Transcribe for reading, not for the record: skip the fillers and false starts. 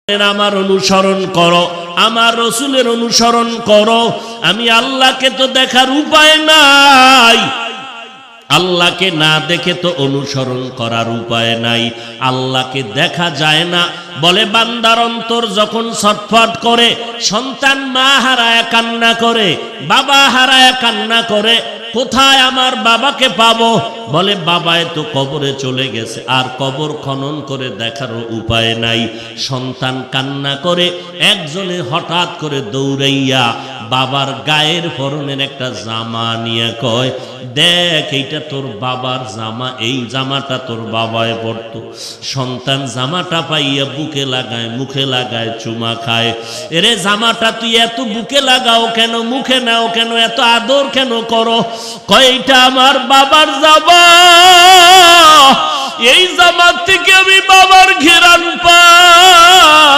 আমার অনুসরণ করো, আমার রসুলের অনুসরণ করো। আমি আল্লাহকে তো দেখার উপায় নাই, আল্লাহকে না দেখে তো অনুসরণ করার উপায় নাই। আল্লাহকে দেখা যায় না বলে বান্দার অন্তর যখন ছটফট করে, সন্তান মা হারায় কান্না করে, বাবা হারায় কান্না করে, কোথায় আমার বাবাকে পাবো? বলে বাবায় তো কবরে চলে গেছে, আর কবর খনন করে দেখারও উপায় নাই। সন্তান কান্না করে, একজনে হঠাৎ করে দৌড়াইয়া বাবার গায়ের পরনের একটা জামা নিয়ে কয়, দেখ এইটা তোর বাবার জামা, এই জামাটা তোর বাবায় পরতো। সন্তান জামাটা পাইয়া বুকে লাগায়, মুখে লাগায়, চুমা খায়। এরে জামাটা তুই এত বুকে লাগাও কেন, মুখে নাও কেন, এত আদর কেন করো? কয় এইটা আমার বাবার জামা, এই জামার থেকে আমি বাবার ঘেরান পাই।